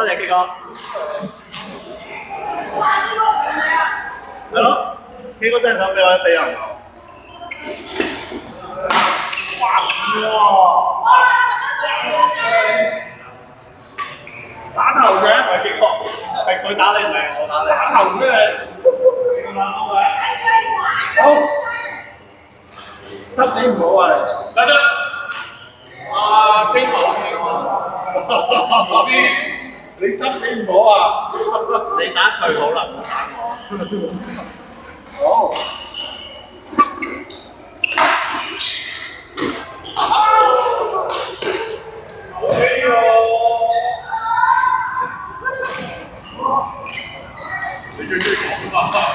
多謝基哥。係咯，基哥真係想俾我一俾人我。哇！打頭嘅係基哥，係佢打你唔係我打你。打頭咩？好，心情唔好啊你。得。J 頭你心情唔好啊？你打佢好啦，唔打我。好。你最中意講啊？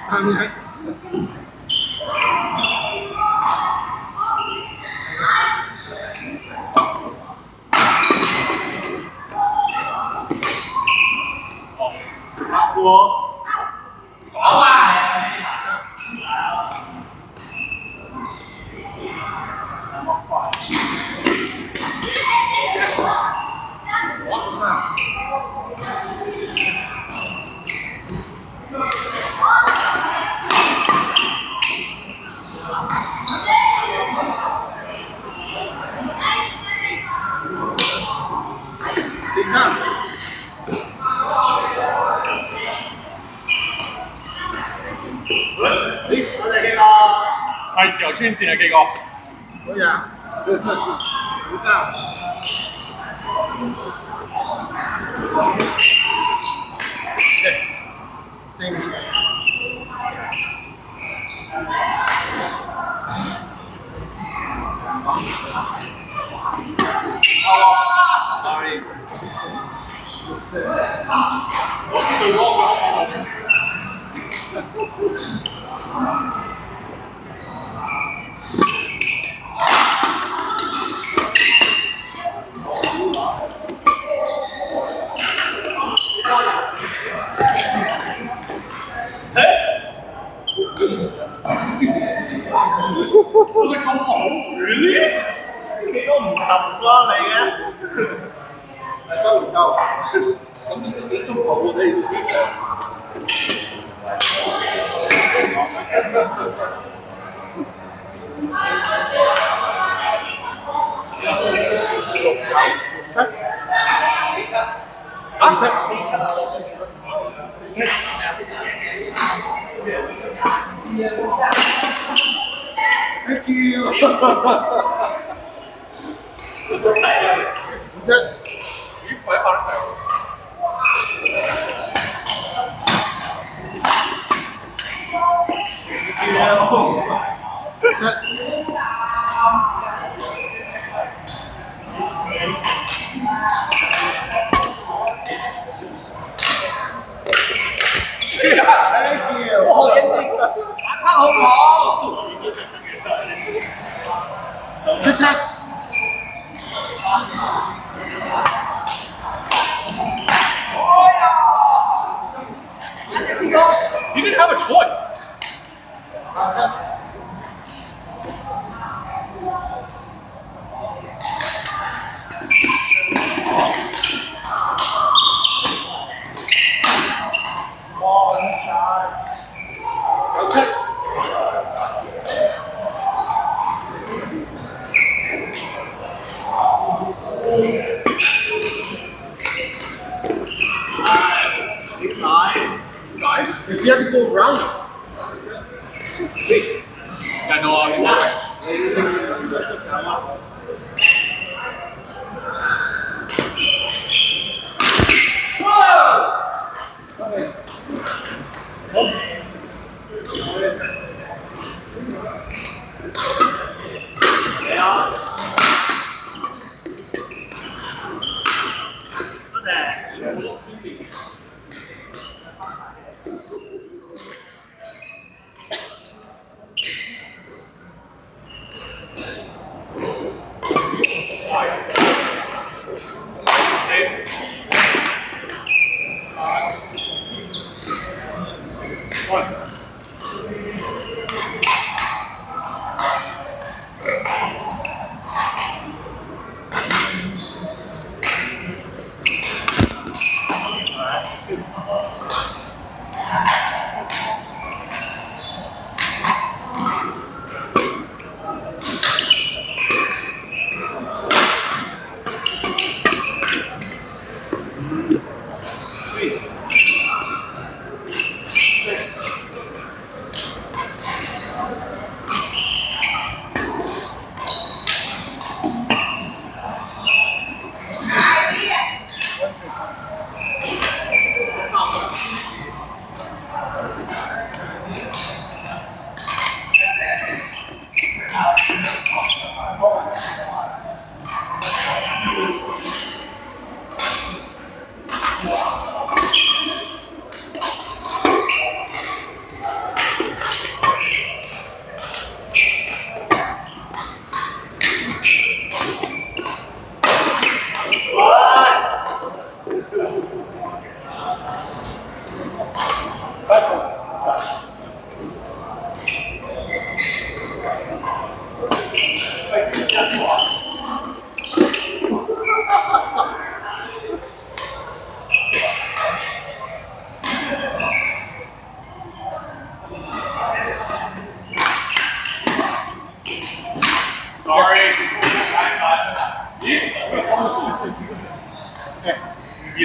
三年。我搞啊！4-3。我哋幾個係自由穿線啊，幾個？可以啊。4-3。Yes。4-5。Sorry。我隻咁好，really？幾個唔合關你嘅？收唔收？咁啲鬆好我哋要幾長？Thank you。Thank you。我學英文，打卡好唔好7-7。You didn't have a choice. 點解 ？If you have to go around. Sweet. Yeah, no, I mean,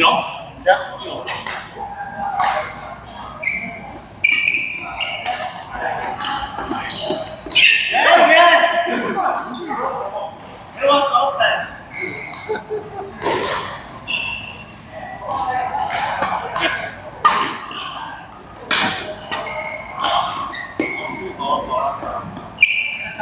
樓，一二樓。It was open. Yes. 三。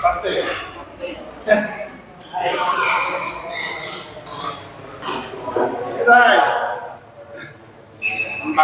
八四。Right. 五百。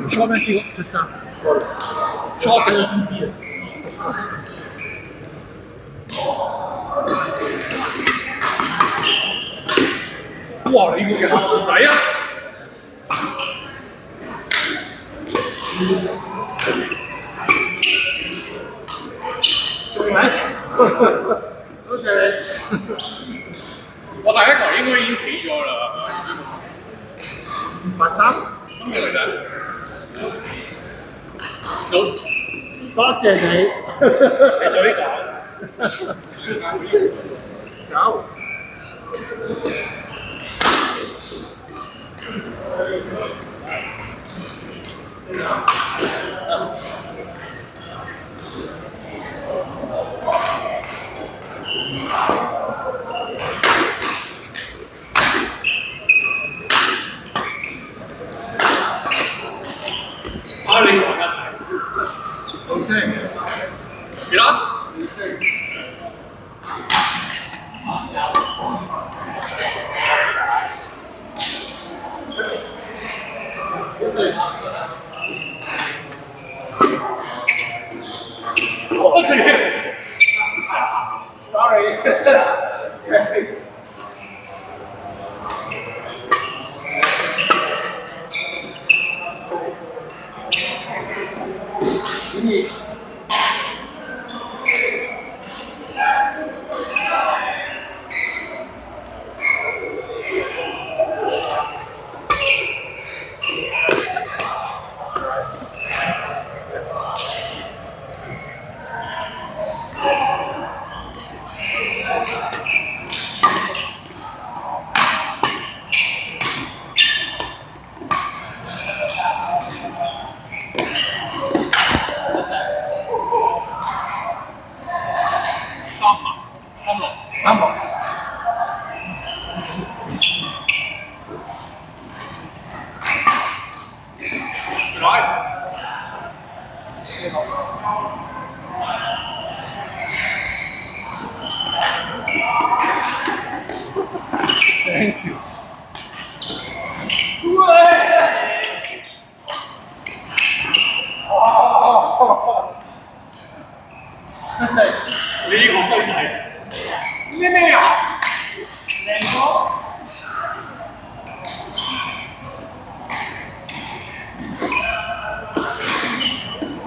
Só meti o 60. Só que eu sentia. Wow, ini gue harus saya.仲嚟？多謝你。我第一球應該已經死咗啦。八三。咁嘅嚟嘅。好。多謝你。你做呢個？有。啊，你講嘅。好聲。幾多？好聲。我最驚。Sorry。三六。來。Thank you。多謝。你呢個衰仔。咩啊？靚哥。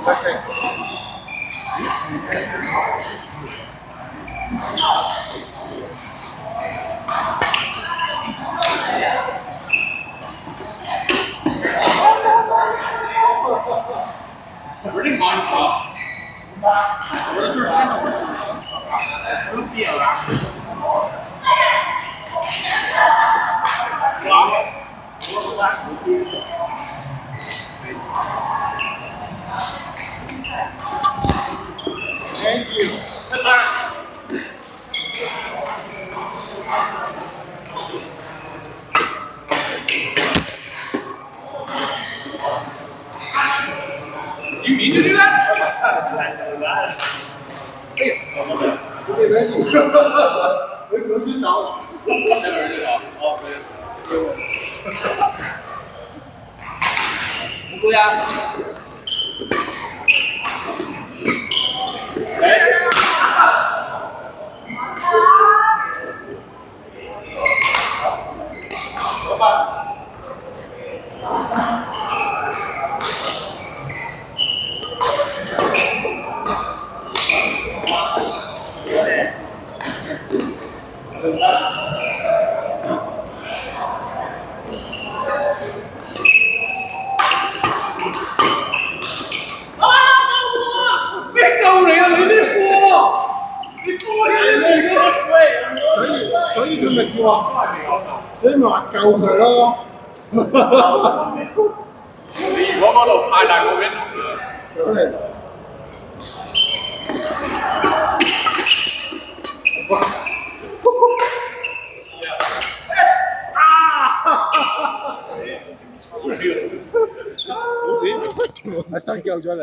多謝。就是看到我所有变了。Thank you。拜拜。你明着的呢？这边有，有多少？不贵啊。所以佢咪叫我，所以咪話救佢咯。你如果嗰度派大個俾我，上嚟。冇事，係新救咗你。